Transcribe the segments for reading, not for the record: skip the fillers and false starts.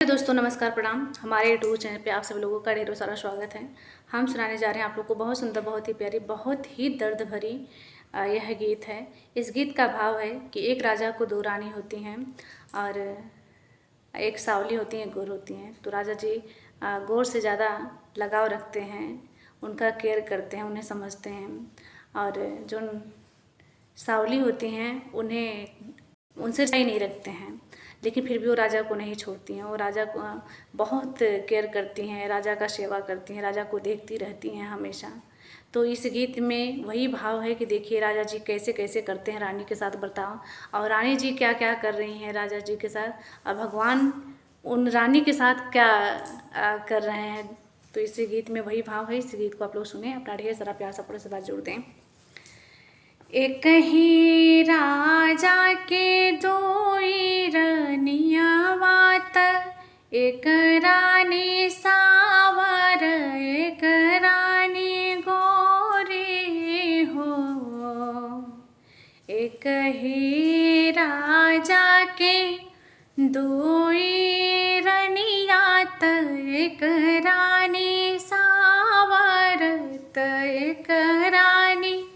दोस्तों नमस्कार प्रणाम। हमारे यूट्यूब चैनल पे आप सभी लोगों का ढेरों सारा स्वागत है। हम सुनाने जा रहे हैं आप लोग को बहुत सुंदर, बहुत ही प्यारी, बहुत ही दर्द भरी यह गीत है। इस गीत का भाव है कि एक राजा को दो रानी होती हैं और एक सावली होती हैं, गोर होती हैं। तो राजा जी गोर से ज़्यादा लगाव रखते हैं, उनका केयर करते हैं, उन्हें समझते हैं। और जो सावली होती हैं उन्हें उनसे सही नहीं रखते हैं, लेकिन फिर भी वो राजा को नहीं छोड़ती हैं। वो राजा को बहुत केयर करती हैं, राजा का सेवा करती हैं, राजा को देखती रहती हैं हमेशा। तो इस गीत में वही भाव है कि देखिए राजा जी कैसे कैसे करते हैं रानी के साथ बर्ताव, और रानी जी क्या क्या कर रही हैं राजा जी के साथ, और भगवान उन रानी के साथ क्या कर रहे हैं। तो इस गीत में वही भाव है। इस गीत को आप लोग सुने, अपना ढेर सारा प्यार सपोर्ट से बात जोड़ दें। एक ही राजा के दोई रनिया बात, एक रानी सावर एक रानी गोरी हो। एक ही राजा के दोई रनियात, एक रानी सावर एक रानी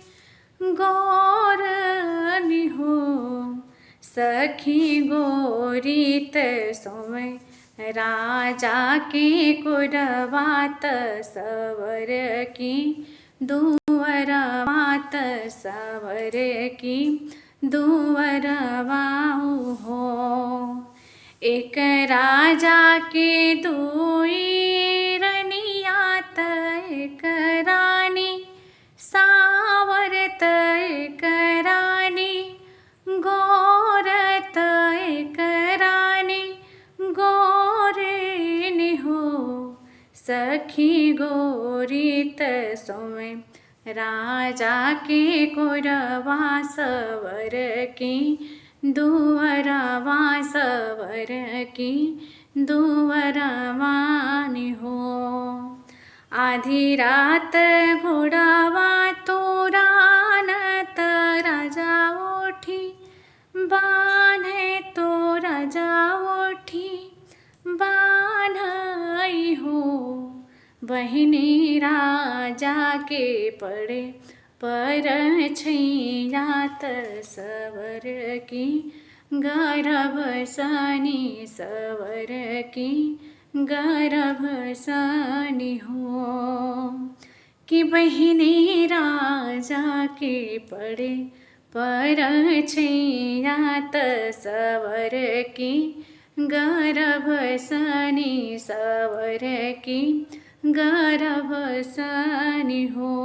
गोरनी हो। सखी गोरी सोमय राजा की कुरवात, सवर की दुअरवात सवर की दुअरवाऊ हो। एक राजा के दुई रनियात, एक रानी सावरत एक रानी गोरत एक रानी गोरेनी हो। सखी गोरीत सोमय राजा के कुरवा, सवर की दुअरवा सवर की दुअरवानी हो। आधी रात घोड़ावा तोरानत, राजा उठी बान्हे तो राजा उठी बान्हई हो। बहिनी राजा के पड़े पर छैयात, सवर की गर्भ सनी सवर की गर्भ सनी हो। कि बहिनी राजा के पड़े पर छैयात, सवर की गर्भ सनी सवर की गर्भ सनी हो।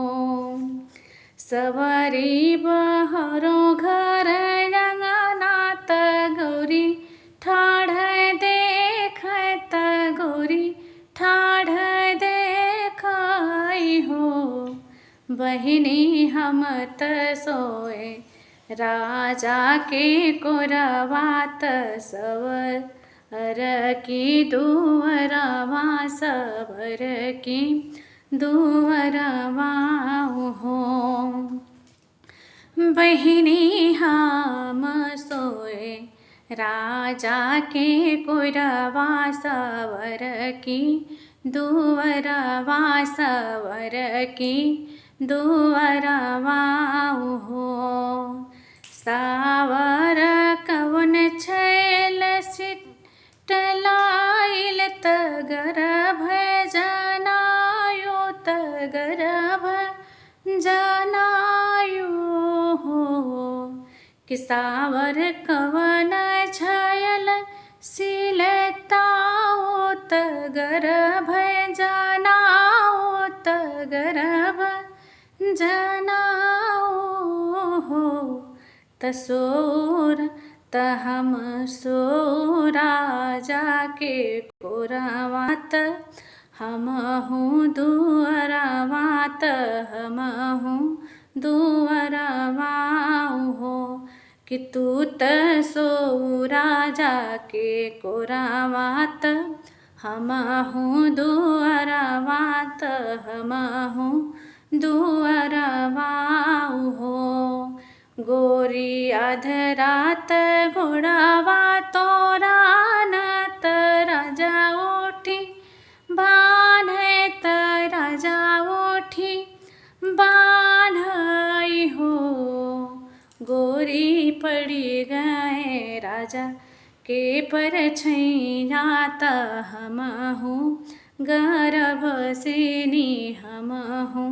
सवरी बहरो घर रंगनात, गौरी ठाढ़ देखत गौरी ठाढ़ देखई हो। बहिनी हम त सोए राजा के कुरवात, सवर की दुअरवा सवर की दुअरवाऊ हो। बहिनी हम सोए राजा के कुरवा, सवर की दुअरवा सवर की दुअरवाऊ हो। सावर कवन छैल सिटलाइल, गर्भ जनायो गर्भ जनायो हो। कि सावर कवन छयल सिलताओ गर्भ जनाओ गर्भ जनाओ हो। तसोर हम सो राजा के कुरवात, हम हूँ दुअरवात हम हूँ दुअरवाऊ हो। कि तू सो राजा के कुरवात, हम हूँ दुअरवात हम हूँ दुअरवाऊ हो। गोरी अधरात घोड़ावा तोरानत राजा ओठी बान्हे त राजा ओठी बान्हई हो। गोरी पड़ी गए राजा के परछैया त हमहु गर्भ से नि हमहु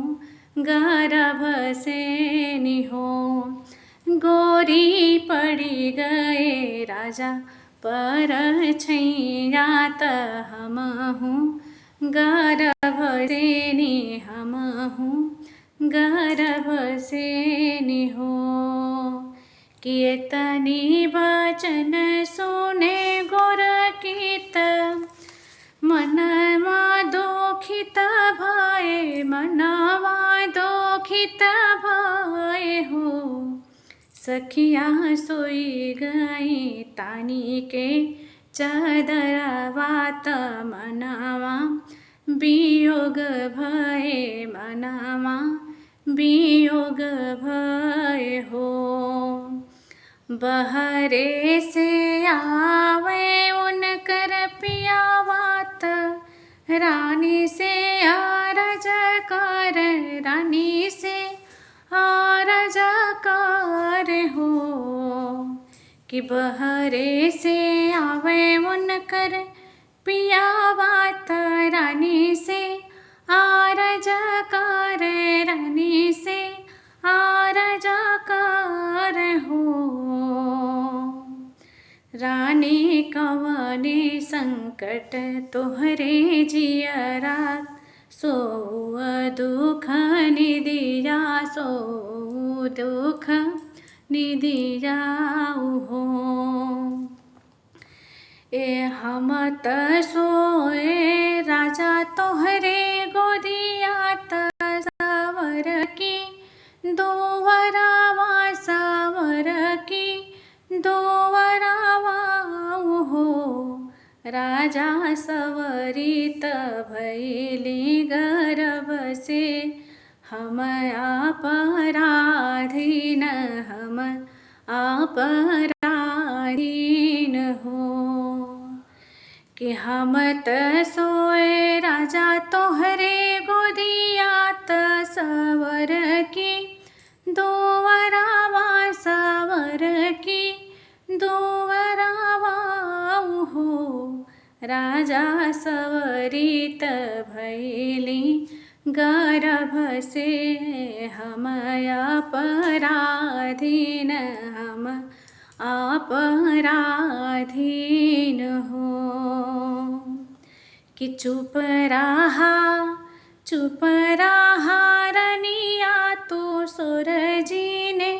गर्भ से नि हो। गोरी पड़ी गए राजा परछैया त हमहु गर्भ से नि हमहु गर्भ से नि हो। कीर्तनी वचन सुने गोरखित मनवा दुखित भय मनवा दुखित भय हो। सखिया सोई गई तानी के चादरवा त मनवा वियोग भय मनवा वियोग भय हो। बहरे से आवे उनकर पियावा त रानी से आरज कर रानी से आरज कर हो। कि बहरे से आवे उनकर पियावा त रानी से आरज कर रानी से आरज कर हो। रानी कवने संकट तोहरे जियरा सो दुख निदिया सो दुख निदिया हो। ए हम त सोए राजा तोहरे गोदिया त सावर की दोवरावा सावर की दोवरावा हो। राजा सवरित भैली गर्भ से हम अपराधीन हम अपराधीन हो। कि हम त सोए राजा तोहरे गोदिया त सवर की दोवरावा सवर की दोवरावा हो। राजा सवरित भैली गर्भ से हम अपराधीन हम अपराधीन हो। कि चुप रहा रनिया तो सुर जी ने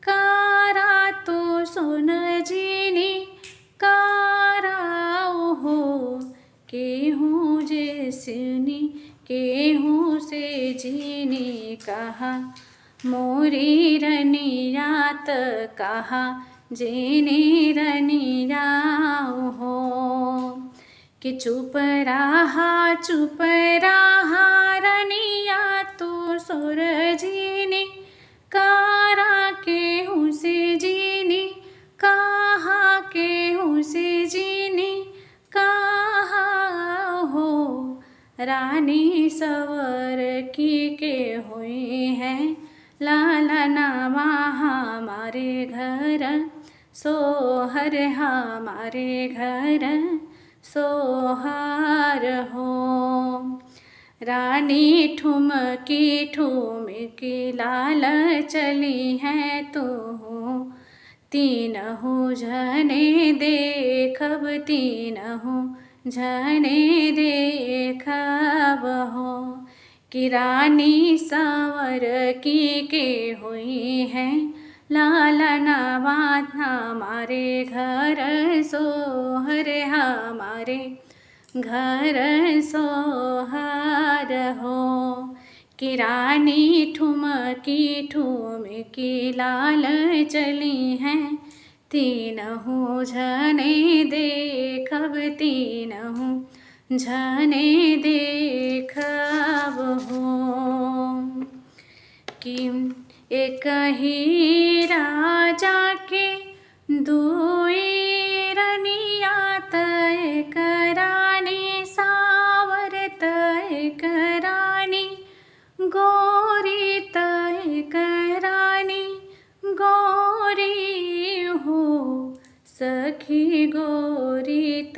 कारा तो सुन जी ने कारा हो। केहूँ जैसनी केहूँ से जीने कहा मोरी रनिया त कहा जीने रनिया हो। कि चुप रहा रनिया तो सुर जीने कारा केहूँ से जीने कहा केहूँ से जीने कहा हो। रानी सवर की के हुई है लालनावा हमारे घर सोहर हमारे घर सोहर हो। रानी ठुमकी लाल चली है तो तीनहु जने देखब तीनहु जने देखब हो। कि रानी सावर की के हुई है लालनावा हमारे घर सोहर हमारे घर सोहर हो। कि रानी ठुमकी लाल चली हैं तीनहु जने देखब तीनहु जने देखब हो। कि एक ही राजा के दुई रनिया त एकरा सखी गोरीत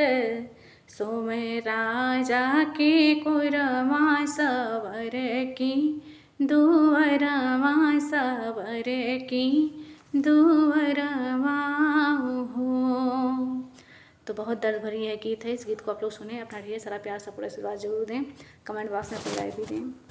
सोम राजा के कुरमा सवर की दुअरमा सवर की दुअरमा हो। तो बहुत दर्द भरी यह गीत है। इस गीत को आप लोग सुने, अपना ढेर सारा प्यार सपोर्ट आशीर्वाद जरूर दें, कमेंट बॉक्स में अपनी राय भी दें।